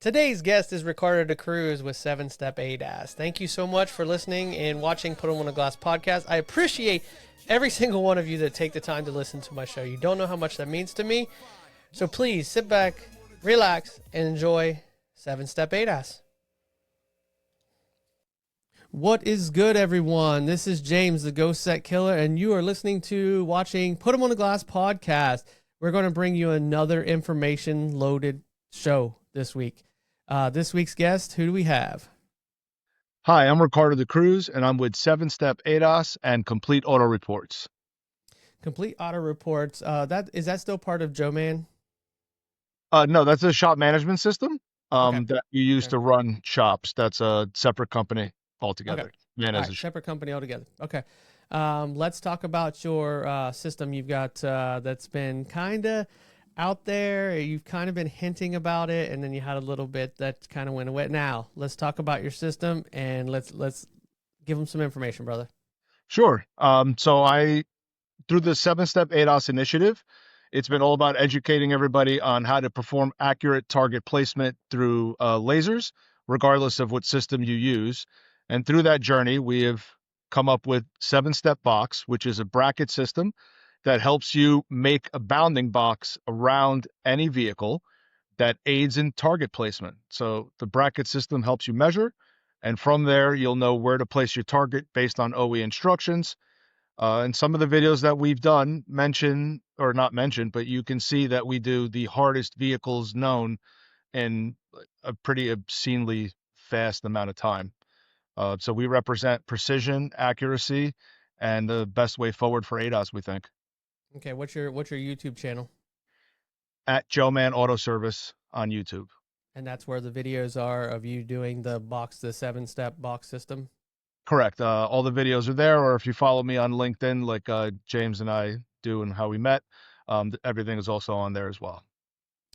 Today's guest is Ricardo de Cruz with 7-Step ADAS. Thank you so much for listening and watching Put 'em on a Glass podcast. I appreciate every single one of you that take the time to listen to my show. You don't know how much that means to me. So please sit back, relax, and enjoy 7-Step ADAS. What is good, everyone? This is James, the Ghost Set Killer, and you are listening to watching Put 'em on a Glass podcast. We're going to bring you another information-loaded show this week. This week's guest, who do we have? Hi, I'm Ricardo de Cruz, and I'm with 7-Step ADAS and Complete Auto Reports. Complete Auto Reports. Is that still part of Joe Man? No, that's a shop management system Okay. that you use Okay. to run shops. That's a separate company altogether. Okay. Man, All as right. a Separate company altogether. Okay. Let's talk about your system you've got that's been kind of out there. You've kind of been hinting about it, and then you had a little bit that kind of went away. Now, let's talk about your system, and let's give them some information, brother. Sure. Through the 7-Step ADAS initiative, it's been all about educating everybody on how to perform accurate target placement through lasers, regardless of what system you use. And through that journey, we have come up with 7-Step Box, which is a bracket system that helps you make a bounding box around any vehicle that aids in target placement. So the bracket system helps you measure, and from there, you'll know where to place your target based on OE instructions. And some of the videos that we've done mention, or not mention, but you can see that we do the hardest vehicles known in a pretty obscenely fast amount of time. So we represent precision, accuracy, and the best way forward for ADAS, we think. Okay. What's your YouTube channel? At Joe Man Auto Service on YouTube. And that's where the videos are of you doing the 7-step box system. Correct. All the videos are there, or if you follow me on LinkedIn, like James and I do and how we met, everything is also on there as well.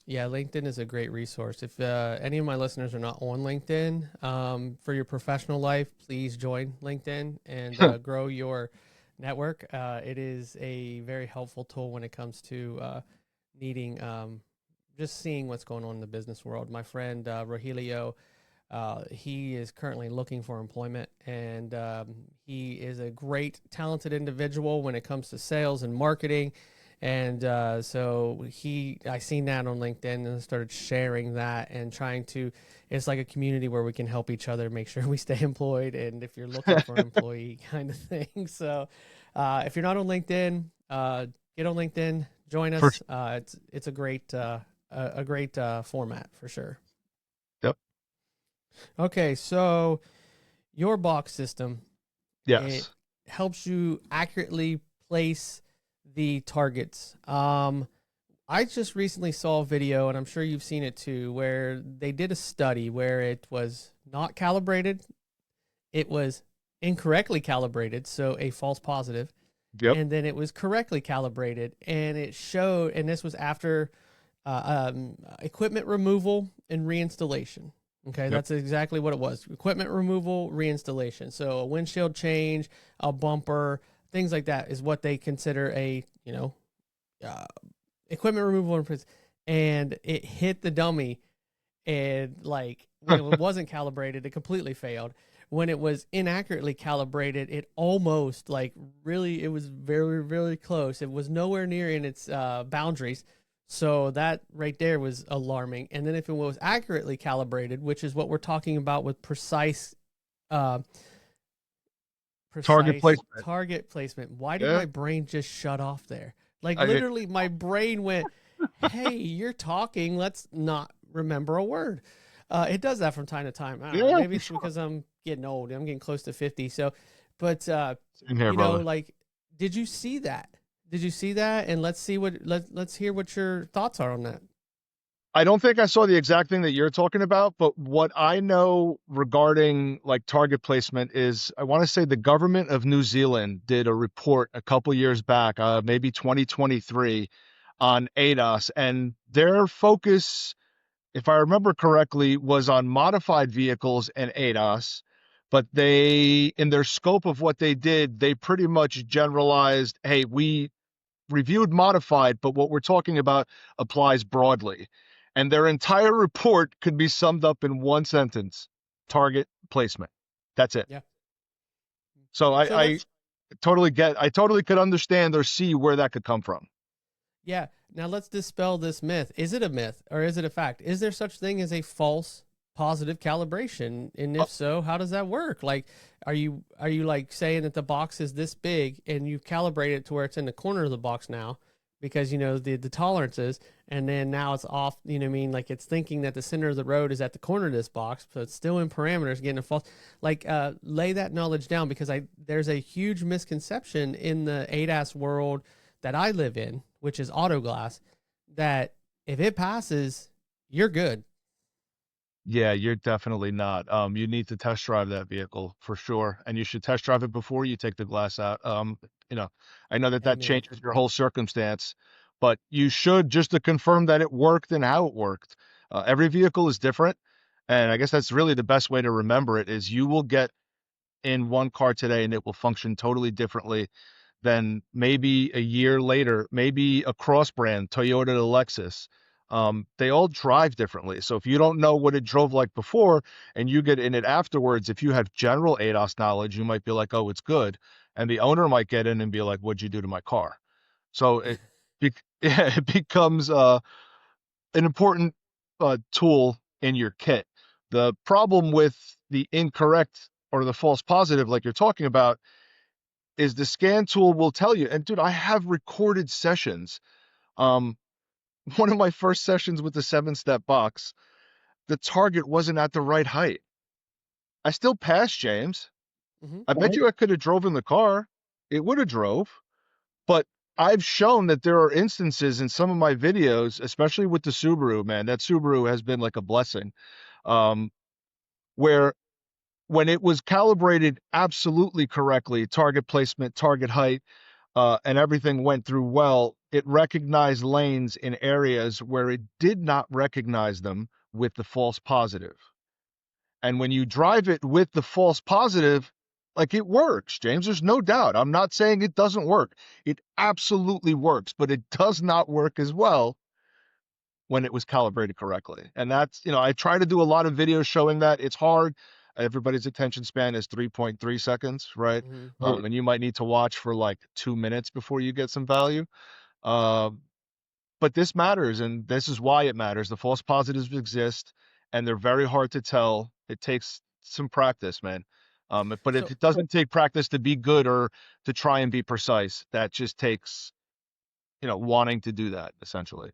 Yeah, LinkedIn is a great resource. If any of my listeners are not on LinkedIn, for your professional life, please join LinkedIn and grow your network. It is a very helpful tool when it comes to needing just seeing what's going on in the business world. My friend Rogelio, he is currently looking for employment, and he is a great, talented individual when it comes to sales and marketing. And so I seen that on LinkedIn and started sharing that and trying to, it's like a community where we can help each other, make sure we stay employed. And if you're looking for an employee kind of thing. So if you're not on LinkedIn, get on LinkedIn, join us. It's a great format for sure. Yep. Okay. So your box system, Yes, it helps you accurately place the targets. I just recently saw a video, and I'm sure you've seen it too, where they did a study where it was not calibrated, it was incorrectly calibrated, so a false positive, yep, and then it was correctly calibrated, and it showed, and this was after equipment removal and reinstallation. Okay, yep. that's exactly what it was. Equipment removal, reinstallation. So a windshield change, a bumper, things like that is what they consider a, equipment removal, and it hit the dummy, and like when it wasn't calibrated, it completely failed. When it was inaccurately calibrated, it almost it was very, very close. It was nowhere near in its boundaries. So that right there was alarming. And then if it was accurately calibrated, which is what we're talking about with precise Target placement. target placement. Why did Yeah. my brain just shut off there? Like I mean, literally my brain went, hey, you're talking. Let's not remember a word. It does that from time to time. I don't know. Yeah, Maybe for it's sure. because I'm getting old. I'm getting close to 50. So, but, Same here, brother. did you see that? Did you see that? And let's hear what your thoughts are on that. I don't think I saw the exact thing that you're talking about, but what I know regarding like target placement is I want to say the government of New Zealand did a report a couple years back, maybe 2023, on ADAS, and their focus, if I remember correctly, was on modified vehicles and ADAS. But in their scope of what they did, they pretty much generalized, hey, we reviewed modified, but what we're talking about applies broadly. And their entire report could be summed up in one sentence: target placement. That's it. Yeah. So So I let's I totally could understand or see where that could come from. Yeah. Now let's dispel this myth. Is it a myth or is it a fact? Is there such thing as a false positive calibration? And if so, how does that work? Like, are you like saying that the box is this big and you calibrate it to where it's in the corner of the box now because you know the tolerances, and then now it's off, you know what I mean? Like it's thinking that the center of the road is at the corner of this box, so it's still in parameters, getting a false like lay that knowledge down, because there's a huge misconception in the ADAS world that I live in, which is auto glass, that if it passes, you're good. Yeah, you're definitely not. You need to test drive that vehicle for sure, and you should test drive it before you take the glass out. You know, I know that that Amen. changes your whole circumstance, but you should, just to confirm that it worked and how it worked. Every vehicle is different, and I guess that's really the best way to remember it is you will get in one car today and it will function totally differently than maybe a year later, maybe a cross brand, Toyota to Lexus. They all drive differently. So if you don't know what it drove like before and you get in it afterwards, if you have general ADAS knowledge, you might be like, oh, it's good. And the owner might get in and be like, what'd you do to my car? So yeah, it becomes an important tool in your kit. The problem with the incorrect or the false positive, like you're talking about, is the scan tool will tell you. And dude, I have recorded sessions. Um, one of my first sessions with the 7-step box, the target wasn't at the right height. I still passed, James. Hmm. I bet you I could have drove in the car. It would have drove, but I've shown that there are instances in some of my videos, especially with the Subaru, man, that Subaru has been like a blessing, um, where when it was calibrated absolutely correctly, target placement, target height, and everything went through well, it recognized lanes in areas where it did not recognize them with the false positive. And when you drive it with the false positive, like it works, James, there's no doubt. I'm not saying it doesn't work. It absolutely works, but it does not work as well when it was calibrated correctly. And that's, I try to do a lot of videos showing that. It's hard. Everybody's attention span is 3.3 seconds, right? Hmm. And you might need to watch for like 2 minutes before you get some value. Um, but this matters, and this is why it matters. The false positives exist, and they're very hard to tell. It takes some practice, man. But if So it doesn't take practice to be good or to try and be precise, that just takes, wanting to do that essentially.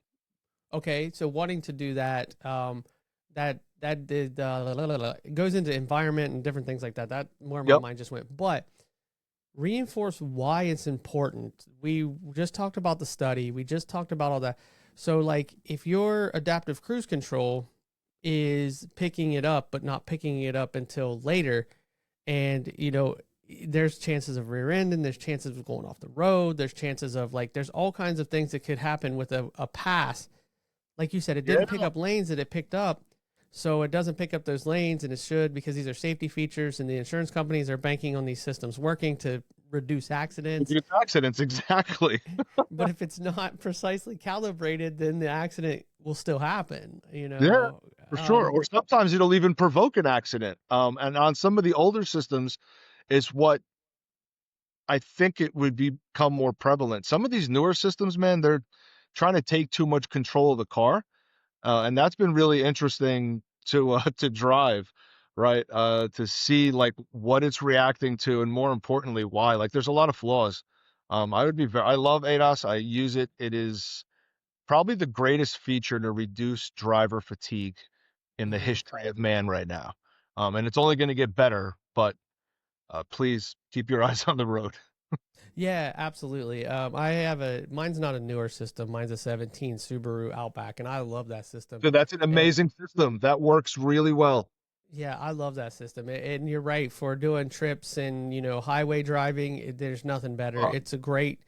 okay, so wanting to do that, that did it goes into environment and different things like that. That more my Yep. mind just went, but reinforce why it's important. We just talked about the study. We just talked about all that. So like if your adaptive cruise control is picking it up, but not picking it up until later, and there's chances of rear end, and there's chances of going off the road. There's chances of like, there's all kinds of things that could happen with a pass. Like you said, it Yeah. didn't pick up lanes that it picked up. So it doesn't pick up those lanes, and it should, because these are safety features, and the insurance companies are banking on these systems working to reduce accidents. Reduce accidents, exactly. But if it's not precisely calibrated, then the accident will still happen, Yeah, for sure. Or sometimes it'll even provoke an accident. And on some of the older systems, is what I think it would become more prevalent. Some of these newer systems, man, they're trying to take too much control of the car, and that's been really interesting to to drive, right? To see like what it's reacting to, and more importantly, why. Like, there's a lot of flaws. I love ADAS. I use it. It is probably the greatest feature to reduce driver fatigue in the Mhm. history of man right now. And it's only going to get better, but please keep your eyes on the road. Yeah, absolutely. Mine's not a newer system. Mine's a 17 Subaru Outback, and I love that system. So that's an And amazing system. That works really well. yeah, I love that system. And you're right, for doing trips and, highway driving, there's nothing better. It's a great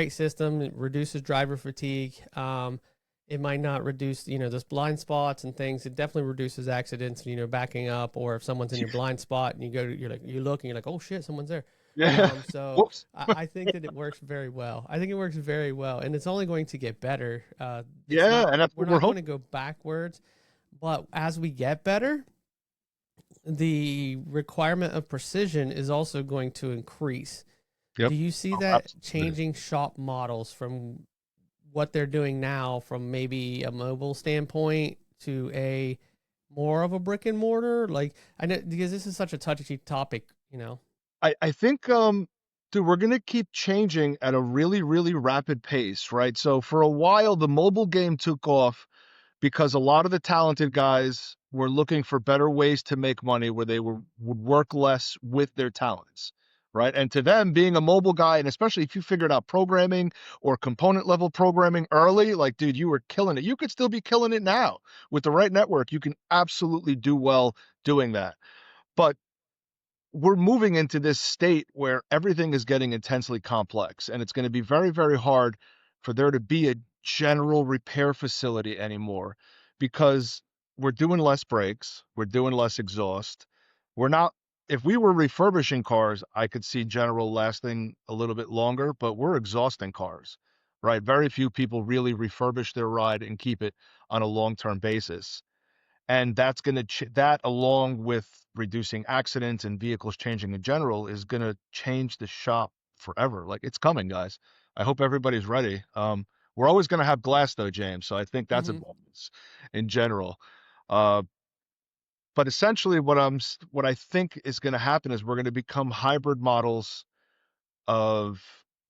system. It reduces driver fatigue. It might not reduce, those blind spots and things. It definitely reduces accidents, backing up, or if someone's in your blind spot and you look and you're like, oh shit, someone's there. Yeah. So Whoops. I think that it works very well. I think it works very well, and it's only going to get better. It's Yeah, not. and that's We're what we're not going hoping. to go backwards, but as we get better, the requirement of precision is also going to increase. Do Yep. you see Oh, that absolutely. changing shop models from what they're doing now, from maybe a mobile standpoint to a more of a brick and mortar? Like, I know, because this is such a touchy topic, you know. I think dude, we're gonna keep changing at a really, really rapid pace, right? So for a while the mobile game took off because a lot of the talented guys were looking for better ways to make money where they would work less with their talents, right? And to them, being a mobile guy, and especially if you figured out programming or component level programming early, like, dude, you were killing it. You could still be killing it now with the right network. You can absolutely do well doing that. But we're moving into this state where everything is getting intensely complex, and it's going to be very, very hard for there to be a general repair facility anymore because we're doing less brakes, we're doing less exhaust. We're not, if we were refurbishing cars, I could see general lasting a little bit longer, but we're exhausting cars, right? Very few people really refurbish their ride and keep it on a long-term basis, and that's going to that along with reducing accidents and vehicles changing in general is going to change the shop forever. Like, it's coming, guys. I hope everybody's ready. We're always going to have glass though, James, so I think that's a Mm-hmm. bonus in general. uh, but essentially what I think is going to happen is we're going to become hybrid models of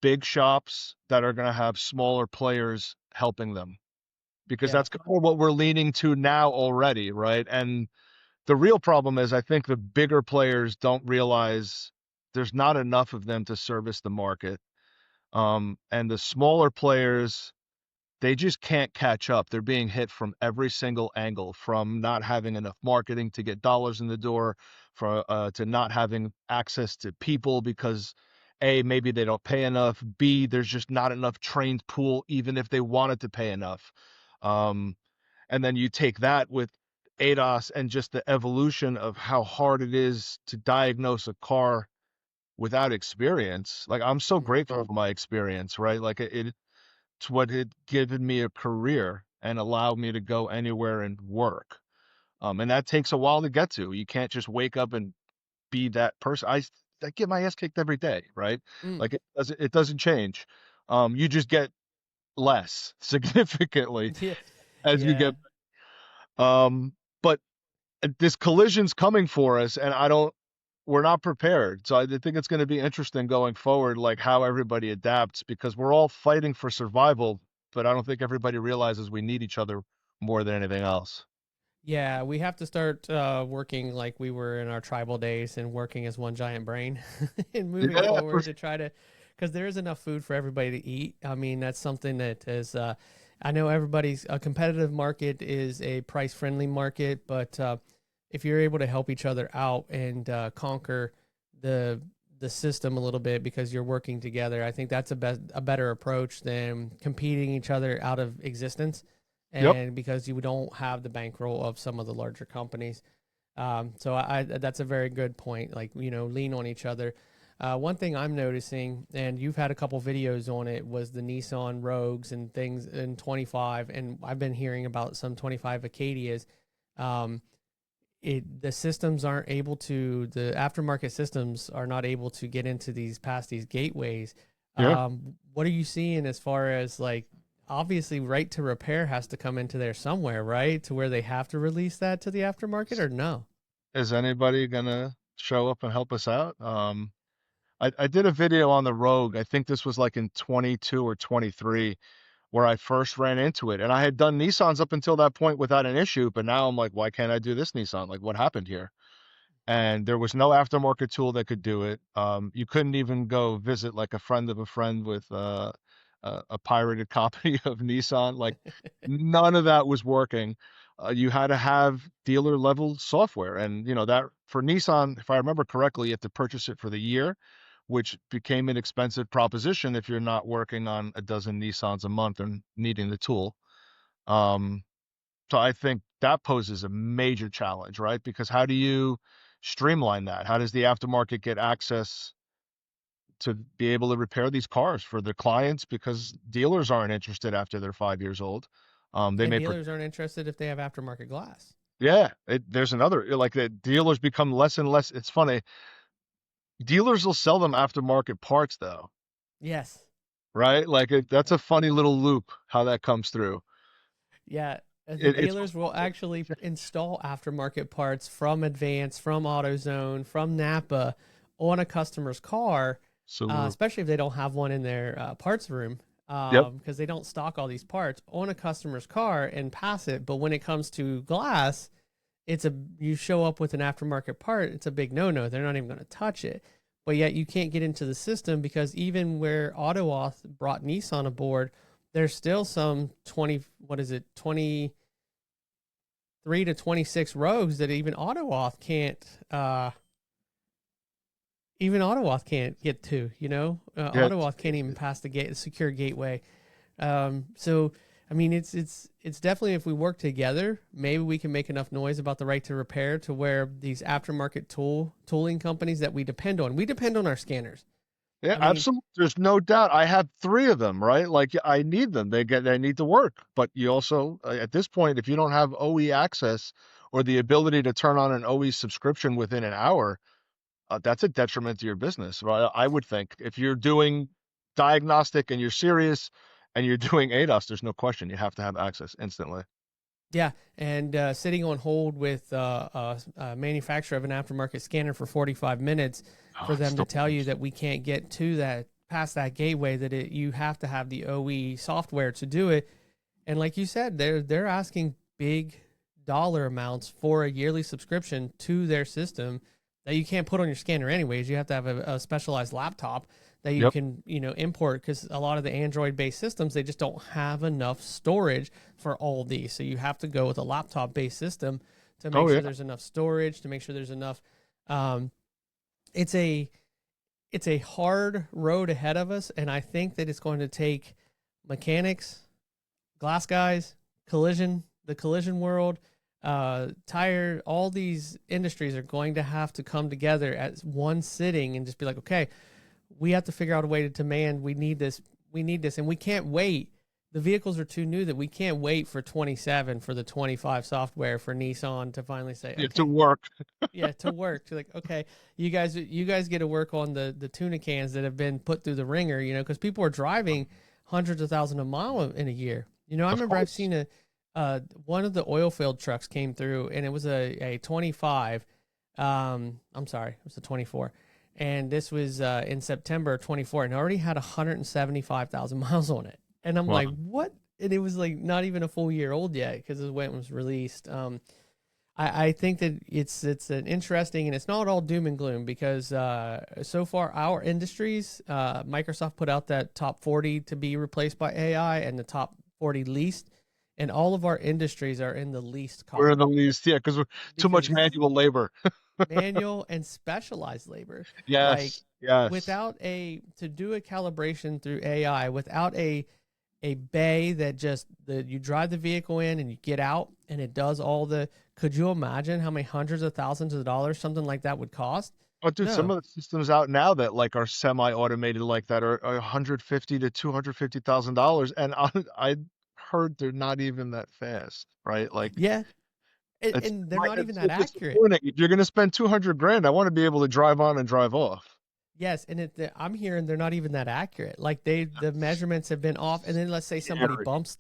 big shops that are going to have smaller players helping them, because Yeah. that's kind of what we're leaning to now already, right? And the real problem is I think the bigger players don't realize there's not enough of them to service the market. And the smaller players, they just can't catch up. They're being hit from every single angle, from not having enough marketing to get dollars in the door, for to not having access to people because A, maybe they don't pay enough. B, there's just not enough trained pool, even if they wanted to pay enough. Um, and then you take that with ADAS and just the evolution of how hard it is to diagnose a car without experience. Like, I'm so Mm-hmm. grateful for my experience, right? Like, it's what had given me a career and allowed me to go anywhere and work. And that takes a while to get to. You can't just wake up and be that person. I get my ass kicked every day, right? Mm. Like, it doesn't change. You just get less significantly Yeah. as you Yeah. get. But this collision's coming for us, and we're not prepared. So I think it's going to be interesting going forward, like how everybody adapts, because we're all fighting for survival, but I don't think everybody realizes we need each other more than anything else. Yeah, we have to start working like we were in our tribal days and working as one giant brain and moving Yeah, forward to try to, because there is enough food for everybody to eat. I mean, that's something that is, I know everybody's a competitive market is a price friendly market, but if you're able to help each other out and conquer the the system a little bit because you're working together, I think that's a better approach than competing each other out of existence, yep. and because you don't have the bankroll of some of the larger companies. So that's a very good point. Like, you know, lean on each other. One thing I'm noticing, and you've had a couple videos on it, was the Nissan Rogues and things in 25, and I've been hearing about some 25 Acadias. Um, the systems aren't able to, the aftermarket systems are not able to get into these past these gateways. Yeah. What are you seeing as far as, like, obviously right to repair has to come into there somewhere, right, to where they have to release that to the aftermarket, or no? Is anybody gonna show up and help us out? I did a video on the Rogue. I think this was like in 22 or 23 where I first ran into it. And I had done Nissans up until that point without an issue, but now I'm like, why can't I do this Nissan? Like, what happened here? And there was no aftermarket tool that could do it. You couldn't even go visit like a friend of a friend with a pirated copy of Nissan. Like, none of that was working. You had to have dealer level software, and you know that for Nissan, if I remember correctly, you have to purchase it for the year, which became an expensive proposition if you're not working on a dozen Nissans a month and needing the tool. Um, so I think that poses a major challenge, right? Because how do you streamline that? How does the aftermarket get access to be able to repair these cars for their clients because dealers aren't interested after they're 5 years old. They And may, dealers aren't interested if they have aftermarket glass. yeah. There's another like the dealers become less and less. It's funny. Dealers will sell them aftermarket parts though, Yes. right? Like that's a funny little loop how that comes through. Yeah. The It's dealers will actually install aftermarket parts from Advance, from AutoZone, from Napa on a customer's car, so especially if they don't have one in their parts room, yep. because they don't stock all these parts on a customer's car and pass it. But when it comes to glass, you show up with an aftermarket part, it's a big no-no. They're not even going to touch it. But yet you can't get into the system because even where AutoAuth brought Nissan aboard, there's still some 23 to 26 rogues that even AutoAuth can't get to, Yeah, AutoAuth can't even pass the secure gateway. So I mean, it's definitely, if we work together, maybe we can make enough noise about the right to repair to where these aftermarket tooling companies that we depend on our scanners. yeah, I mean, absolutely. There's no doubt. I have three of them, right? Like I need them. They need to work. But you also, at this point, if you don't have OE access or the ability to turn on an OE subscription within an hour, that's a detriment to your business, right? I would think if you're doing diagnostic and you're serious and you're doing ADAS, there's no question you have to have access instantly. yeah, and sitting on hold with a manufacturer of an aftermarket scanner for 45 minutes Oh, for it's them to the tell you worst. that we can't get to that past that gateway, that you have to have the OE software to do it. And like you said, they're asking big dollar amounts for a yearly subscription to their system that you can't put on your scanner anyways. You have to have a specialized laptop that you Yep. can, import, because a lot of the Android based systems, they just don't have enough storage for all of these. So you have to go with a laptop based system to make Oh sure yeah. there's enough storage, to make sure there's enough. Um, it's a it's a hard road ahead of us, and I think that it's going to take mechanics, glass guys, the collision world, tire, all these industries are going to have to come together at one sitting and just be like, okay, we have to figure out a way to demand. We need this, and we can't wait. The vehicles are too new that we can't wait for 27 for the 25 software for Nissan to finally say, Yeah, to okay, work. yeah, to work. To like, okay, you guys get to work on the tuna cans that have been put through the ringer, because people are driving hundreds of thousands of miles in a year. I Of remember I've course. seen one of the oil field trucks came through, and it was a 25. I'm sorry, it was a 24, and this was in September 24, and it already had 175,000 miles on it, and I'm Wow. like, what? And it was like not even a full year old yet because it when it was released. I think that it's an interesting, and it's not all doom and gloom, because so far our industries, Microsoft put out that top 40 to be replaced by AI and the top 40 least, and all of our industries are in the least We're in column the least, yeah, because we're too much because manual labor. manual and specialized labor, like Yes. Yes. without to do a calibration through AI, without a bay that just you drive the vehicle in and you get out and it does all the, could you imagine how many hundreds of thousands of dollars something like that would cost? Oh, dude, some No. of the systems out now that like are semi-automated like that are 150 to $250,000, and I heard they're not even that fast, right? Like Yeah. And, it's and they're not even that it's accurate. disappointing. If you're gonna spend 200 grand, I want to be able to drive on and drive off. Yes, and I'm hearing they're not even that accurate. Like the measurements have been off, and then let's say somebody Scary. bumps,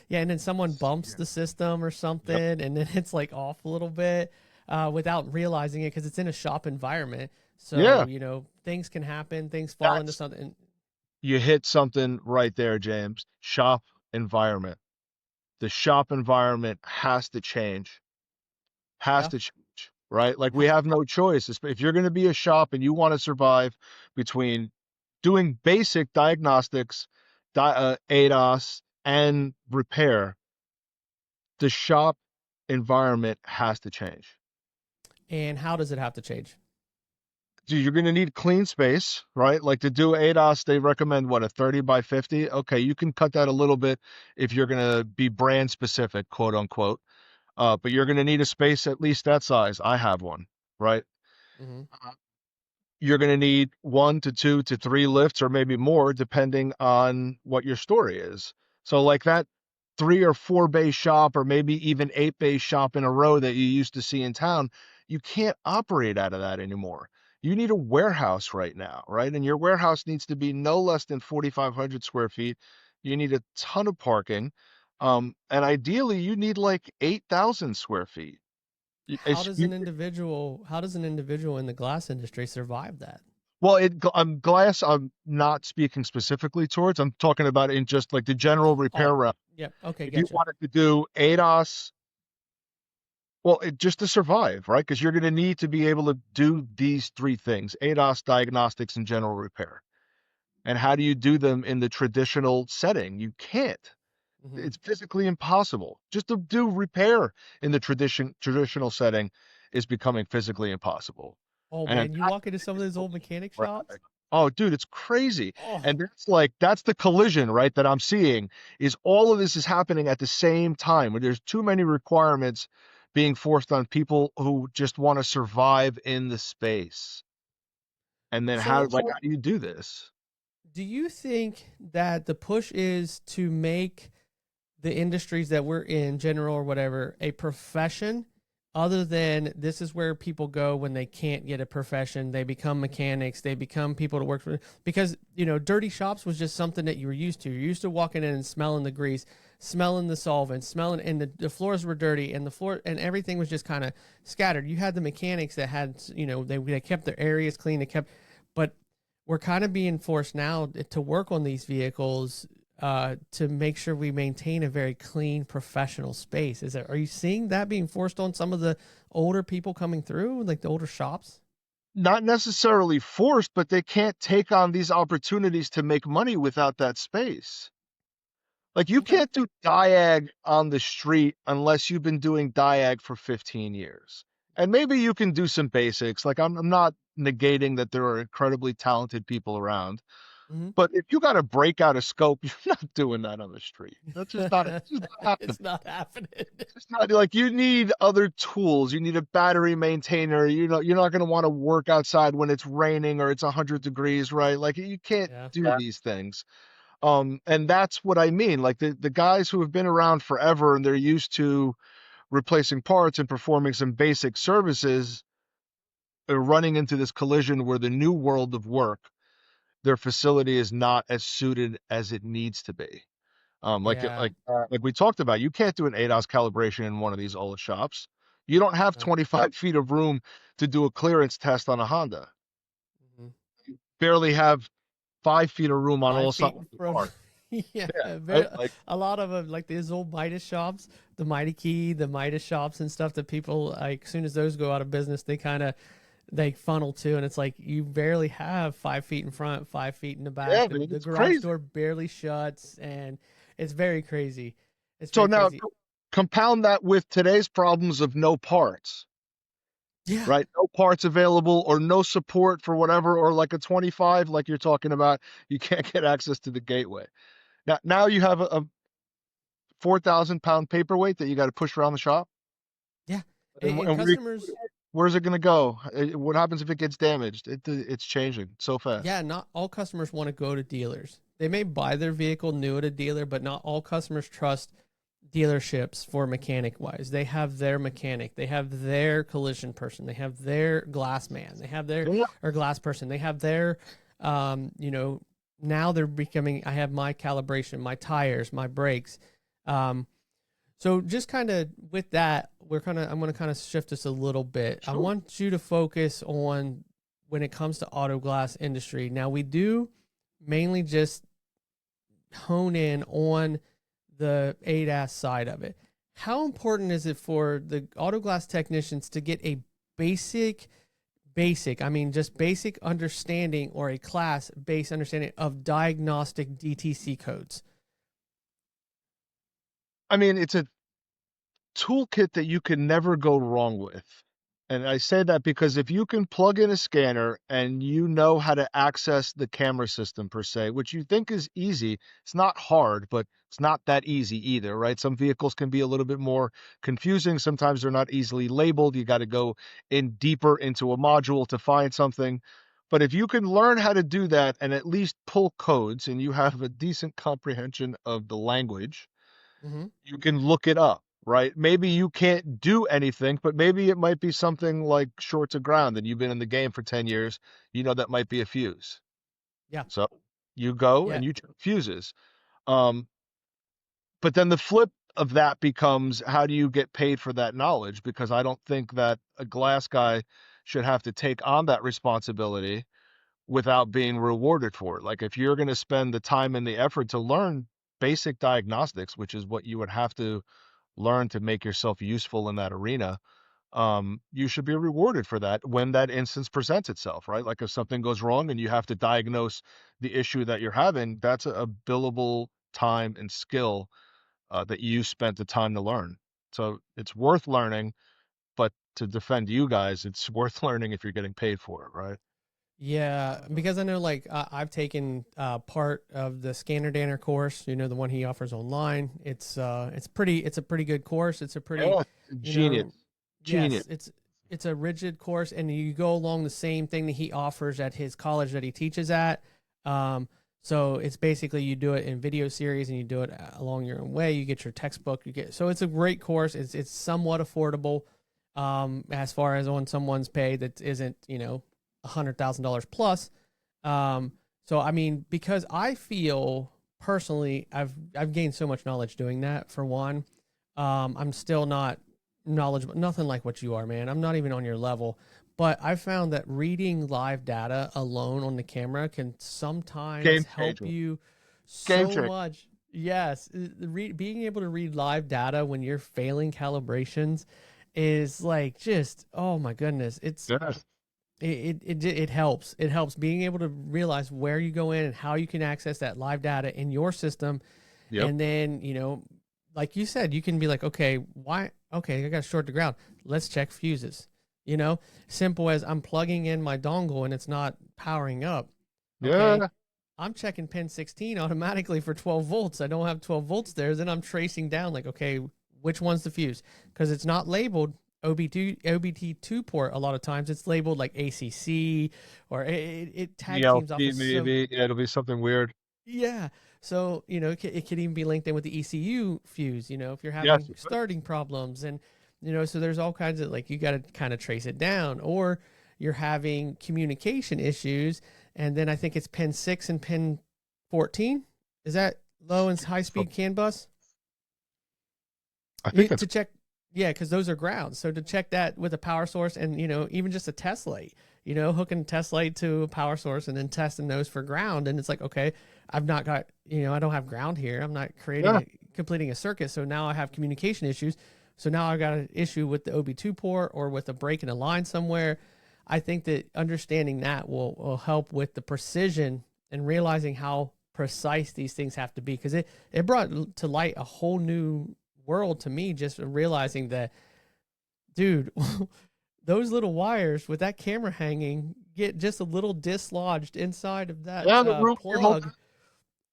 yeah, and then someone bumps the system or something, Yep. and then it's like off a little bit without realizing it because it's in a shop environment. Yeah, So things can happen, things fall into that's something. you hit something right there, James. Shop environment. The shop environment has to change. Has Yeah, to change, right? Like we have no choice. If you're going to be a shop and you want to survive between doing basic diagnostics, ADAS, and repair, the shop environment has to change. and how does it have to change? So you're going to need clean space, right? Like to do ADAS, they recommend what, a 30 by 50? Okay, you can cut that a little bit if you're going to be brand specific, quote unquote. But you're going to need a space at least that size. I have one, right? Hmm. you're going to need 1 to 2 to 3 lifts or maybe more, depending on what your story is. So, like that 3 or 4 bay shop, or maybe even 8 bay shop in a row that you used to see in town, you can't operate out of that anymore. You need a warehouse right now, right? And your warehouse needs to be no less than 4,500 square feet. You need a ton of parking. And ideally, you need like 8,000 square feet. How does an individual in the glass industry survive that? Well, I'm glass. I'm not speaking specifically towards. I'm talking about in just like the general repair Oh, realm. yep. Okay, If you gotcha. wanted to do ADAS, well, just to survive, right? Because you're going to need to be able to do these 3 things: ADAS, diagnostics, and general repair. And how do you do them in the traditional setting? You can't. Hmm. It's physically impossible. Just to do repair in the traditional setting is becoming physically impossible. Oh And man, you walk into some of those old mechanic shops. oh, dude, it's crazy. Oh, And that's the collision, right, that I'm seeing is all of this is happening at the same time, where there's too many requirements being forced on people who just want to survive in the space. And then so how do you do this? do you think that the push is to make the industries that we're in, general or whatever, a profession, other than this is where people go when they can't get a profession? They become mechanics, they become people to work for, because dirty shops was just something that you were used to. You're used to walking in and smelling the grease, smelling the solvent, smelling, and the floors were dirty, and the floor and everything was just kind of scattered. You had the mechanics that had, they kept their areas clean, they kept, but we're kind of being forced now to work on these vehicles to make sure we maintain a very clean professional space. Are you seeing that being forced on some of the older people coming through, like the older shops? Not necessarily forced, but they can't take on these opportunities to make money without that space. Like you Okay. can't do diag on the street unless you've been doing diag for 15 years. And maybe you can do some basics. Like I'm not negating that there are incredibly talented people around, Mm-hmm. but if you got to break out a scope, you're not doing that on the street. It's just not happening. It's not happening. It's just not like you need other tools. You need a battery maintainer. You're not going to want to work outside when it's raining or it's 100 degrees, right? Like you can't Yeah. do these things. And that's what I mean. Like the guys who have been around forever and they're used to replacing parts and performing some basic services are running into this collision where the new world of work, their facility is not as suited as it needs to be. Yeah. Like we talked about, you can't do an ADAS calibration in one of these old shops. You don't have Right. 25 feet of room to do a clearance test on a Honda. Mm-hmm. Barely have 5 feet of room on all 5 feet sides in of the front. car. Yeah, Yeah, very, right. Like a lot of them, like these old Midas shops, the Mighty Key, the Midas shops and stuff that people, like, as soon as those go out of business, they funnel to, and it's like you barely have 5 feet in front, 5 feet in the back. yeah, The, dude, the it's garage crazy. door barely shuts, and it's very crazy. It's So very now crazy. compound that with today's problems of no parts, Yeah, right? No parts available or no support for whatever, or like a 25, like you're talking about, you can't get access to the gateway. Now you have a 4,000 pound paperweight that you got to push around the shop. yeah, And, and customers. where's it going to go? What happens if it gets damaged? It's changing so fast. Yeah, not all customers want to go to dealers. They may buy their vehicle new at a dealer, but not all customers trust dealerships for mechanic wise. They have their mechanic, they have their collision person, they have their glass man, they have their Yeah. or glass person, they have their you know, now they're becoming, I have my calibration, my tires, my brakes. Um so just kind of with that, I'm going to kind of shift this a little bit. I Sure. want you to focus on when it comes to auto glass industry. Now we do mainly just hone in on the ADAS side of it. How important is it for the auto glass technicians to get a basic, I mean, just basic understanding or a class based understanding of diagnostic DTC codes? I mean, it's a toolkit that you can never go wrong with. And I say that because if you can plug in a scanner and you know how to access the camera system per se, which you think is easy, it's not hard, but it's not that easy either, right? Some vehicles can be a little bit more confusing. Sometimes they're not easily labeled. You got to go in deeper into a module to find something. But if you can learn how to do that and at least pull codes and you have a decent comprehension of the language, Hmm. you can look it up, right? Maybe you can't do anything, but maybe it might be something like short to ground and you've been in the game for 10 years. You know, that might be a fuse. Yeah. So you go Yeah. and you check fuses. Um, but then the flip of that becomes how do you get paid for that knowledge? Because I don't think that a glass guy should have to take on that responsibility without being rewarded for it. Like if you're going to spend the time and the effort to learn basic diagnostics, which is what you would have to learn to make yourself useful in that arena, you should be rewarded for that when that instance presents itself, right? Like if something goes wrong and you have to diagnose the issue that you're having, that's a billable time and skill that you spent the time to learn. So it's worth learning, but to defend you guys, it's worth learning if you're getting paid for it, right? Yeah, because I know like I've taken part of the Scanner Danner course, you know, the one he offers online. It's a pretty good course. It's a pretty, Yeah, you genius, know, genius. yes, it's a rigid course, and you go along the same thing that he offers at his college that he teaches at. Um, so it's basically you do it in video series and you do it along your own way. You get your textbook, you get so it's a great course. It's somewhat affordable as far as on someone's pay that isn't, you know, $100,000 plus. So I mean, because I feel personally, I've gained so much knowledge doing that. For one, I'm still not knowledgeable, nothing like what you are, man. I'm not even on your level. But I found that reading live data alone on the camera can sometimes Game help changer. you Game so changer. much. Yes, being able to read live data when you're failing calibrations is like just oh my goodness, Yes. it helps. It helps being able to realize where you go in and how you can access that live data in your system. Yep. And then, you know, like you said, you can be like, okay, why? Okay, I got to short the ground. Let's check fuses. You know, simple as I'm plugging in my dongle and it's not powering up. Okay, Yeah. I'm checking pin 16 automatically for 12 volts. I don't have 12 volts there. Then I'm tracing down like, okay, which one's the fuse? Because it's not labeled OBT2 port. A lot of times it's labeled like ACC or it tag teams off ELC of so maybe. Yeah, it'll be something weird. yeah. So, you know, it could even be linked in with the ECU fuse, you know, if you're Yes. having starting problems and, you know, so there's all kinds of like, you got to kind of trace it down or you're having communication issues. And then I think it's pin 6 and pin 14. Is that low and high So speed CAN bus? I think that's To check, yeah, because those are grounds. So to check that with a power source and, you know, even just a test light, you know, hooking a test light to a power source and then testing those for ground. And it's like, okay, I've not got, you know, I don't have ground here. I'm not yeah. completing a circuit. So now I have communication issues. So now I've got an issue with the OB2 port or with a break in a line somewhere. I think that understanding that will help with the precision and realizing how precise these things have to be. Because it brought to light a whole new world to me, just realizing that, dude, those little wires with that camera hanging get just a little dislodged inside of that Yeah, the room your whole plug.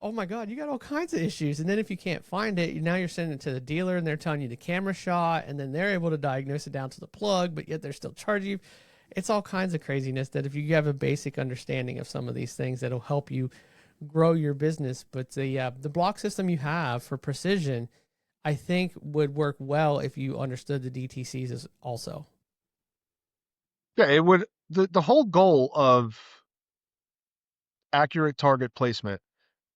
Oh my God, you got all kinds of issues. And then if you can't find it, now you're sending it to the dealer and they're telling you the camera shot, and then they're able to diagnose it down to the plug, but yet they're still charging you. It's all kinds of craziness that if you have a basic understanding of some of these things, that'll help you grow your business. But the block system you have for precision, I think would work well if you understood the DTCs as also. yeah, it would the whole goal of accurate target placement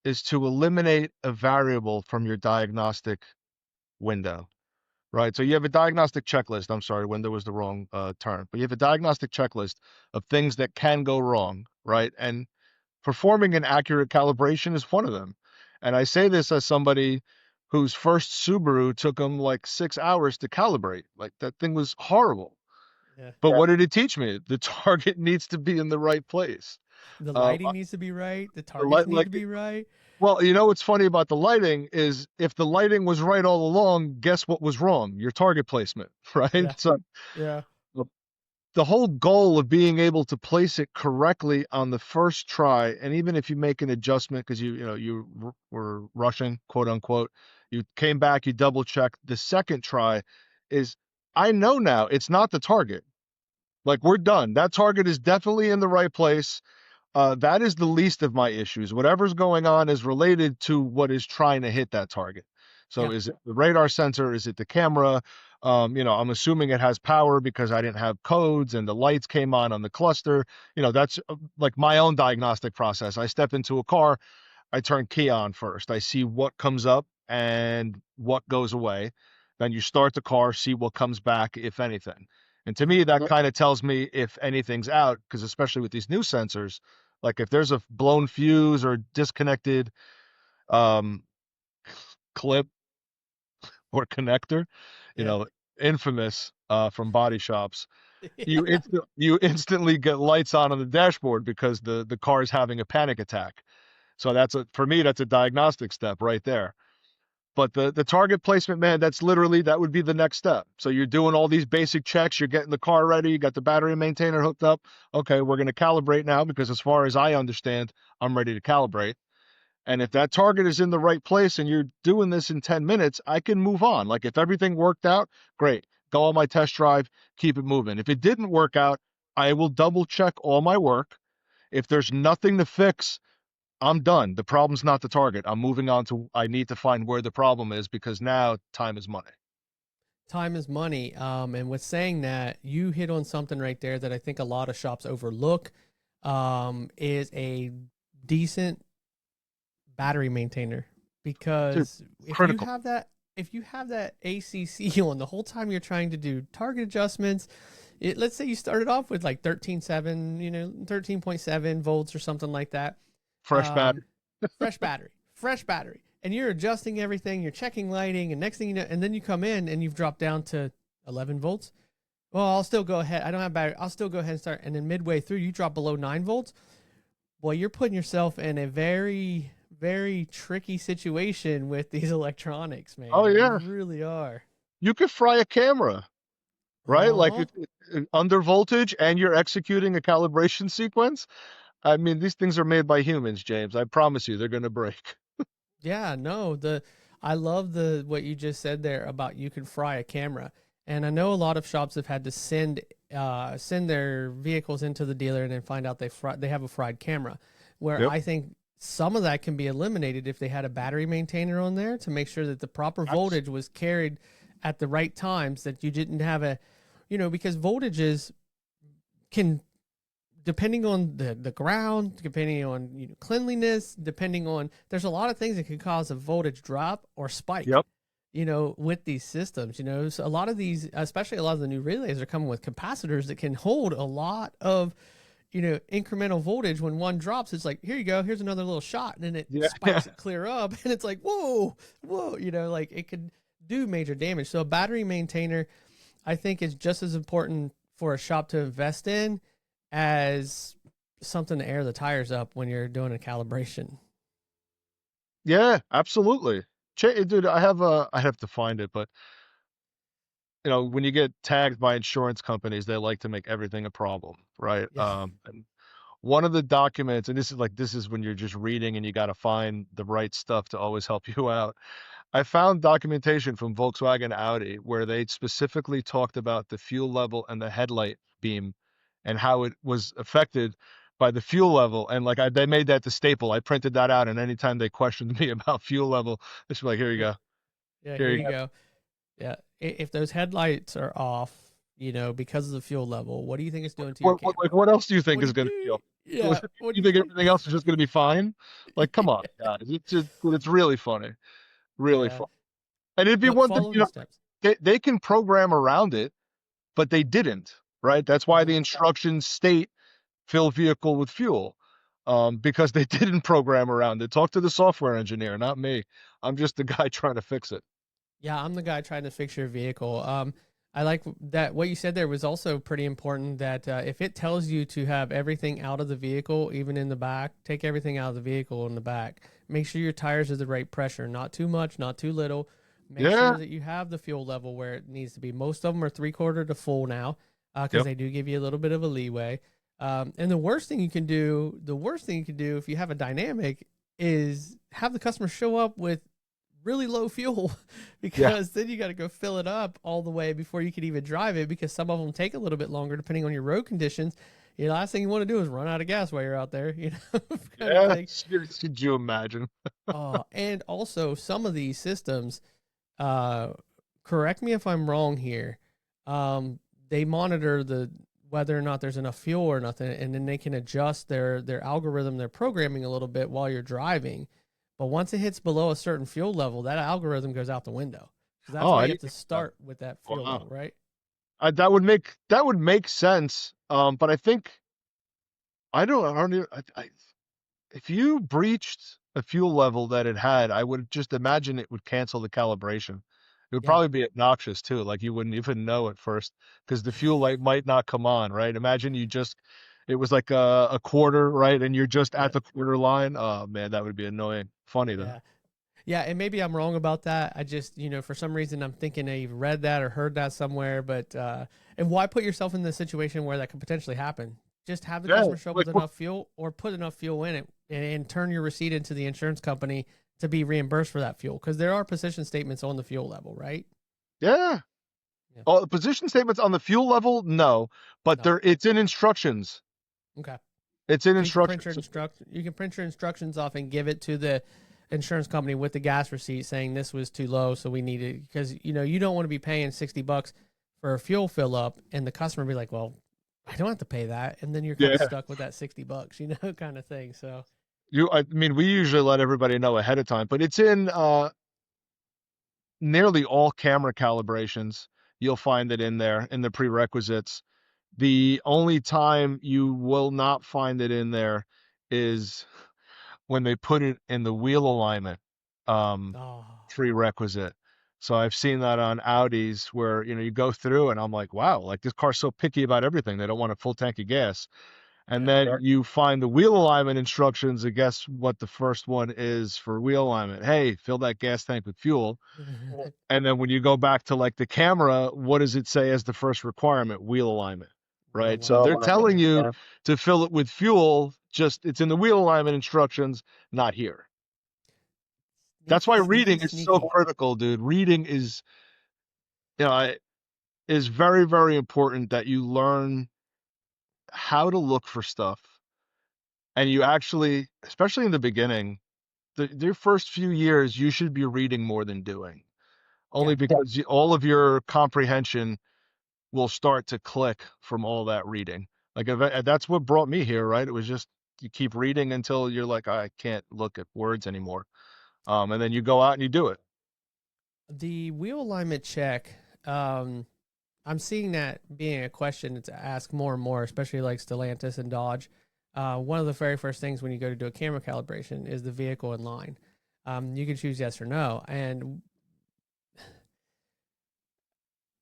is to eliminate a variable from your diagnostic window. Right. So you have a diagnostic checklist. I'm sorry, window was the wrong term, but you have a diagnostic checklist of things that can go wrong. Right. And performing an accurate calibration is one of them. And I say this as somebody whose first Subaru took them like 6 hours to calibrate. Like that thing was horrible. Yeah. But what did it teach me? The target needs to be in the right place. The Uh, lighting needs to be right. The the targets light, need like, to be right. well, you know what's funny about the lighting is if the lighting was right all along, guess what was wrong? Your target placement, right? Yeah. So Yeah. the whole goal of being able to place it correctly on the first try, and even if you make an adjustment because you were rushing, quote unquote, you came back, you double checked the second try, is I know now it's not the target. Like we're done. That target is definitely in the right place. That is the least of my issues. Whatever's going on is related to what is trying to hit that target. So Yeah. is it the radar sensor? Is it the camera? I'm assuming it has power because I didn't have codes and the lights came on the cluster. That's like my own diagnostic process. I step into a car, I turn key on first. I see what comes up and what goes away. Then you start the car, see what comes back, if anything. And to Mhm. me, that kind of tells me if anything's out, because especially with these new sensors, like if there's a blown fuse or disconnected um, clip or connector, you Yeah. know, infamous from body shops, you Yeah. you instantly get lights on the dashboard because the car is having a panic attack. So for me, that's a diagnostic step right there. But the target placement, man, that would be the next step. So you're doing all these basic checks, you're getting the car ready, you got the battery maintainer hooked up. Okay, we're going to calibrate now because as far as I understand, I'm ready to calibrate. And if that target is in the right place and you're doing this in 10 minutes, I can move on. Like if everything worked out, great. Go on my test drive, keep it moving. If it didn't work out, I will double check all my work. If there's nothing to fix, I'm done. The problem's not the target. I'm moving on to, I need to find where the problem is because now time is money. Time is money. And with saying that, you hit on something right there that I think a lot of shops overlook, is a decent battery maintainer. Dude, Because critical. if you have that ACC on the whole time you're trying to do target adjustments, let's say you started off with like 13.7, 13.7 volts or something like that. Fresh battery. Um, fresh battery, and you're adjusting everything, you're checking lighting, and next thing you know, and then you come in and you've dropped down to 11 volts. Well, I'll still go ahead. I don't have battery. I'll still go ahead and start. And then midway through, you drop below 9 volts. Well, you're putting yourself in a very, very tricky situation with these electronics, Oh, man. You yeah. really are. You could fry a camera, right? Like Uh-huh. if under voltage and you're executing a calibration sequence. I mean, these things are made by humans, James. I promise you, they're going to break. Yeah, no, I love the what you just said there about you can fry a camera. And I know a lot of shops have had to send their vehicles into the dealer and then find out they have a fried camera. Where Yep. I think some of that can be eliminated if they had a battery maintainer on there to make sure that the proper Abs- voltage was carried at the right times, that you didn't have because voltages can, depending on the ground, depending on cleanliness, depending on, there's a lot of things that can cause a voltage drop or spike. Yep. With these systems, so a lot of these, especially a lot of the new relays, are coming with capacitors that can hold a lot of incremental voltage. When one drops, it's like, here you go, here's another little shot, and then it Yeah. spikes it clear up, and it's like, whoa, like it could do major damage. So a battery maintainer, I think, is just as important for a shop to invest in as something to air the tires up when you're doing a calibration. Yeah, absolutely. Dude, I have to find it, but when you get tagged by insurance companies, they like to make everything a problem, right? Yeah. And one of the documents, and this is when you're just reading and you got to find the right stuff to always help you out. I found documentation from Volkswagen Audi where they specifically talked about the fuel level and the headlight beam and how it was affected by the fuel level. And like they made that the staple. I printed that out, and anytime they questioned me about fuel level, they should be like, here you Yeah. go. Yeah. Here Here you you go. go. Yeah. If those headlights are off, because of the fuel level, what do you think it's doing to your camera? What else do you think What do is you going to do? feel? Yeah. What do You you think think? everything else is just going to be fine? Like, come on, guys. It's really funny. Really Yeah. fun. And it'd be But one thing, follow the steps. they can program around it, but they didn't, right? That's why Hmm. the instructions state fill vehicle with fuel, because they didn't program around it. Talk to the software engineer, not me. I'm just the guy trying to fix it. Yeah, I'm the guy trying to fix your vehicle. I like that what you said there was also pretty important, that if it tells you to have everything out of the vehicle, even in the back, take everything out of the vehicle in the back. Make sure your tires are the right pressure, not too much, not too little. Make Yeah. sure that you have the fuel level where it needs to be. Most of them are 3/4 to full now, because Yep. they do give you a little bit of a leeway. And the worst thing you can do if you have a dynamic, is have the customer show up with really low fuel Yeah. because then you got to go fill it up all the way before you can even drive it because some of them take a little bit longer depending on your road conditions. The last thing you want to do is run out of gas while you're out there, kind of Yeah. thing. Could you imagine? And also some of these systems, uh, correct me if I'm wrong here. They monitor the whether or not there's enough fuel or nothing, and then they can adjust their algorithm, their programming a little bit while you're driving. But once it hits below a certain fuel level, that algorithm goes out the window. So that's Oh, why I you have didn't to know that. start with that fuel Wow. level, right? That would make sense. But I think I don't even, if you breached a fuel level that it had, I would just imagine it would cancel the calibration. It would Yeah. probably be obnoxious too, like you wouldn't even know at first because the fuel light might not come on, right? Imagine it was like a quarter, right? And you're just at Yeah. the quarter line. Oh man, that would be annoying. Funny though. Yeah. Yeah, and maybe I'm wrong about that. I just, for some reason, I'm thinking I've read that or heard that somewhere. But and why put yourself in the situation where that could potentially happen? Just have the Yeah, customer show up with enough fuel, or put enough fuel in it, and turn your receipt into the insurance company to be reimbursed for that fuel. Because there are position statements on the fuel level, right? yeah. Yeah. Oh, the position statements on the fuel level, no, but No. it's in instructions. Okay. It's in So you can print instructions. your instructions off and give it to the insurance company with the gas receipt saying this was too low, so we need it because you don't want to be paying $60 for a fuel fill up and the customer be like, well, I don't have to pay that, and then you're kind of Yeah. stuck with that $60, kind of thing. So I mean, we usually let everybody know ahead of time, but it's in nearly all camera calibrations. You'll find it in there in the prerequisites. The only time you will not find it in there is when they put it in the wheel alignment um, oh prerequisite. So I've seen that on Audis where you go through and I'm like, wow, like this car's so picky about everything. They don't want a full tank of gas. And yeah. then you find the wheel alignment instructions, and guess what the first one is for wheel alignment? Hey, fill that gas tank with fuel. And then when you go back to like the camera, what does it say as the first requirement? Wheel alignment, Wheel right? So they're alignment, yeah. telling you to fill it with fuel, just it's in the wheel alignment instructions, not here. That's Sneaky, why sneaky, reading is so sneaky. critical, dude. Reading you know, is very, very important that you learn how to look for stuff. And you actually, especially in the beginning, your first few years, you should be reading more than doing. Yeah. Only because all of your comprehension will start to click from all that reading. Like that's what brought me here, right? It was just you keep reading until you're like, I can't look at words anymore. And then you go out and you do it. The wheel alignment check, um, I'm seeing that being a question to ask more and more, especially like Stellantis and Dodge. One of the very first things when you go to do a camera calibration is the vehicle in line. You can choose yes or no, and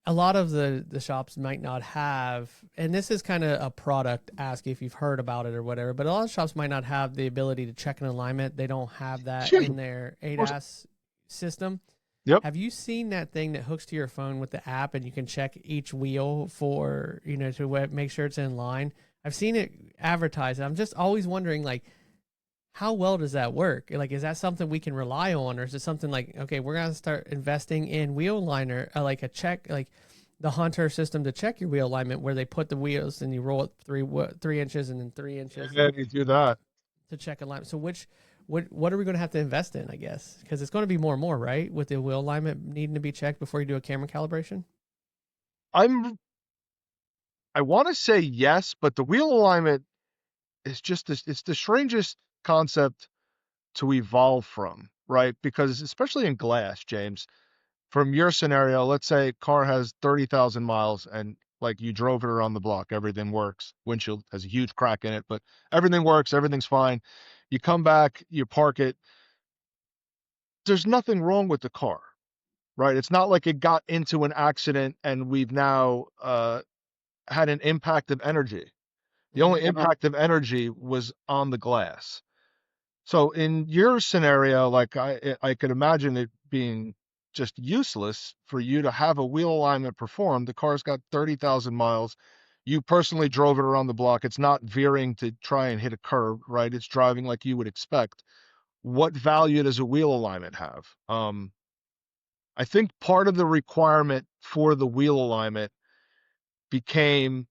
a lot of the shops might not have. And this is kind of a product ask if you've heard about it or whatever. But a lot of shops might not have the ability to check an alignment. They don't have that Sure. in their ADAS system. Yep. Have you seen that thing that hooks to your phone with the app and you can check each wheel for, to make sure it's in line? I've seen it advertised. I'm just always wondering, like, how well does that work? Like, is that something we can rely on? Or is it something like, okay, we're going to start investing in wheel liner, like a check, like the Hunter system to check your wheel alignment where they put the wheels and you roll it 3 inches and then 3 inches Yeah, you do that. to check alignment. So what are we going to have to invest in, I guess? Because it's going to be more and more, right? With the wheel alignment needing to be checked before you do a camera calibration. I'm I want to say yes, but the wheel alignment is just this, it's the strangest concept to evolve from, right? Because especially in glass, James, from your scenario, let's say car has 30,000 miles and like you drove it around the block, everything works. Windshield has a huge crack in it, but everything works, everything's fine. You come back, you park it. There's nothing wrong with the car, right? It's not like it got into an accident and we've now had an impact of energy. The Mm-hmm. only impact of energy was on the glass. So in your scenario, like I could imagine it being just useless for you to have a wheel alignment performed. The car's got 30,000 miles. You personally drove it around the block. It's not veering to try and hit a curb, right? It's driving like you would expect. what value does a wheel alignment have? I think part of the requirement for the wheel alignment became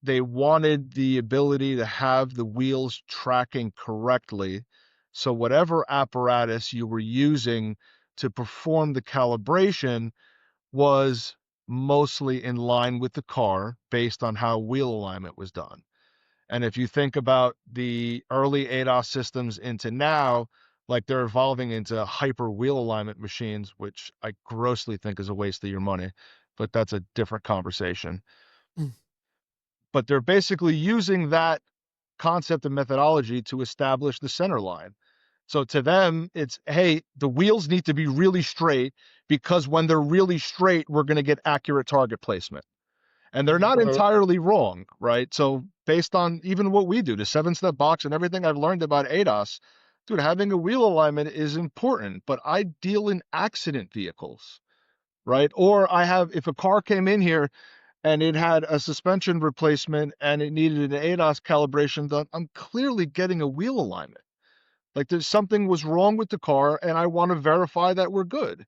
they wanted the ability to have the wheels tracking correctly. So whatever apparatus you were using to perform the calibration was mostly in line with the car based on how wheel alignment was done. And if you think about the early ADAS systems into now, like they're evolving into hyper wheel alignment machines, which I grossly think is a waste of your money, but that's a different conversation. Mm. But they're basically using that concept and methodology to establish the center line. So to them, it's, hey, the wheels need to be really straight because when they're really straight, we're going to get accurate target placement. And they're Mhm. not entirely wrong, right? So based on even what we do, the 7-step box and everything I've learned about ADAS, dude, having a wheel alignment is important, but I deal in accident vehicles, right? Or I have, if a car came in here and it had a suspension replacement and it needed an ADAS calibration done, I'm clearly getting a wheel alignment. Like there's something was wrong with the car and I want to verify that we're good.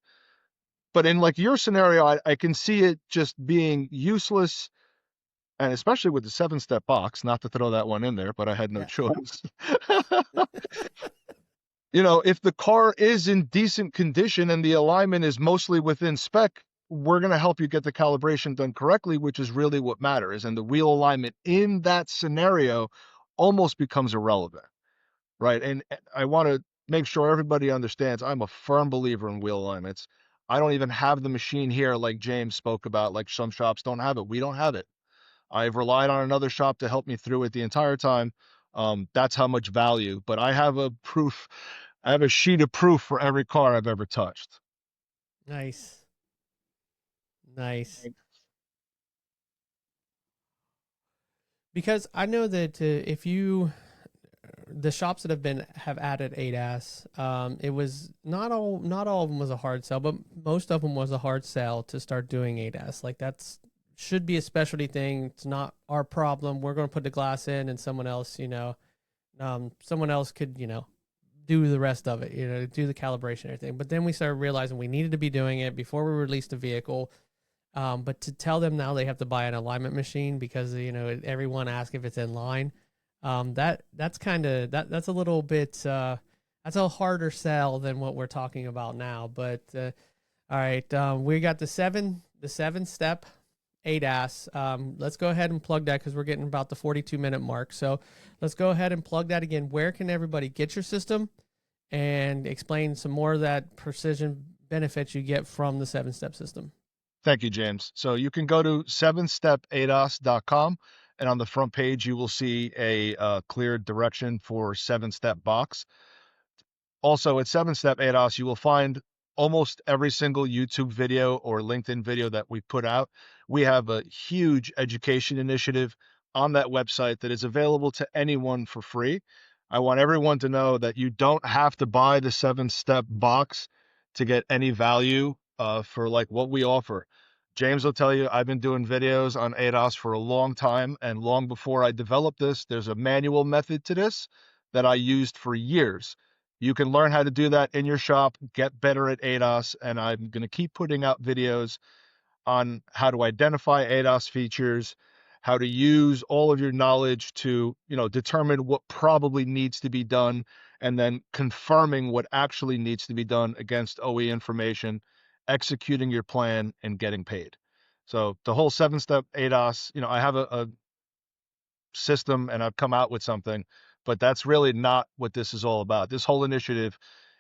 But in like your scenario, I can see it just being useless, and especially with the 7-step box, not to throw that one in there, but I had no Yeah. choice. If the car is in decent condition and the alignment is mostly within spec, we're going to help you get the calibration done correctly, which is really what matters. And the wheel alignment in that scenario almost becomes irrelevant, right? And I want to make sure everybody understands I'm a firm believer in wheel alignments. I don't even have the machine here like James spoke about, like some shops don't have it. We don't have it. I've relied on another shop to help me through it the entire time. That's how much value. But I have a proof. I have a sheet of proof for every car I've ever touched. Nice. Nice. Because I know that if you the shops that have added ADAS, it was not all of them was a hard sell, but most of them was a hard sell to start doing ADAS. Like that's should be a specialty thing. It's not our problem. We're going to put the glass in, and someone else could do the rest of it. Do the calibration and everything. But then we started realizing we needed to be doing it before we released the vehicle. But to tell them now they have to buy an alignment machine because everyone asks if it's in line. That's kind of that's a little bit that's a harder sell than what we're talking about now. But all right, we got the 7-step ADAS. Let's go ahead and plug that because we're getting about the 42-minute mark. So let's go ahead and plug that again. Where can everybody get your system, and explain some more of that precision benefits you get from the 7-step system? Thank you, James. So you can go to 7stepadas.com, and on the front page, you will see a clear direction for 7-step box. Also, at 7-step ADAS, you will find almost every single YouTube video or LinkedIn video that we put out. We have a huge education initiative on that website that is available to anyone for free. I want everyone to know that you don't have to buy the 7-step box to get any value for like what we offer. James will tell you I've been doing videos on ADAS for a long time, and long before I developed this, there's a manual method to this that I used for years. You can learn how to do that in your shop, get better at ADAS, and I'm going to keep putting out videos on how to identify ADAS features, how to use all of your knowledge to, determine what probably needs to be done, and then confirming what actually needs to be done against OE information, executing your plan, and getting paid. So the whole 7-step ADAS, I have a system and I've come out with something, but that's really not what this is all about. This whole initiative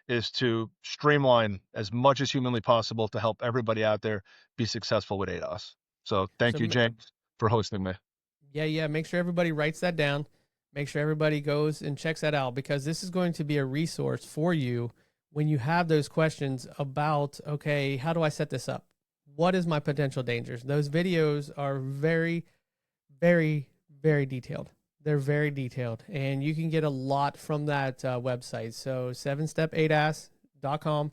is to streamline as much as humanly possible to help everybody out there be successful with ADAS. So thank you, So James, for hosting me. yeah. Make sure everybody writes that down. Make sure everybody goes and checks that out because this is going to be a resource for you when you have those questions about, okay, how do I set this up? What is my potential dangers? Those videos are very, very, very detailed. They're very detailed, and you can get a lot from that website. So 7stepadas.com.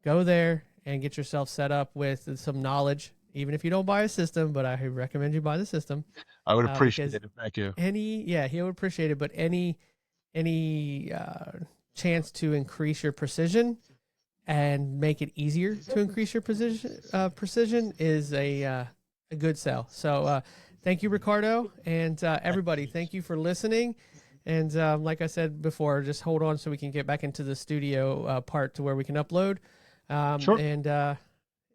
Go there and get yourself set up with some knowledge, even if you don't buy a system, but I recommend you buy the system. I would appreciate Because it. Thank you. he would appreciate it, but any chance to increase your precision and make it easier to increase your precision is a good sell. So thank you, Ricardo, and everybody, thank you for listening. And like I said before, just hold on so we can get back into the studio part to where we can upload. Sure. And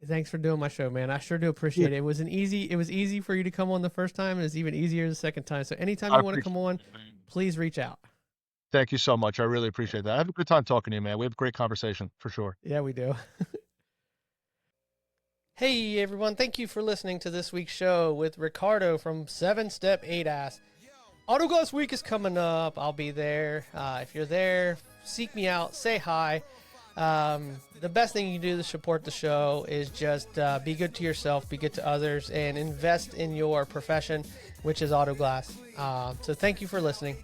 thanks for doing my show, man. I sure do appreciate it. It was easy for you to come on the first time. It's even easier the second time. So anytime you want to come on, please reach out. Thank you so much. I really appreciate that. I have a good time talking to you, man. We have a great conversation for sure. Yeah, we do. Hey, everyone. Thank you for listening to this week's show with Ricardo from 7-Step ADAS. Autoglass Week is coming up. I'll be there. If you're there, seek me out. Say hi. The best thing you can do to support the show is just be good to yourself, be good to others, and invest in your profession, which is autoglass. So thank you for listening.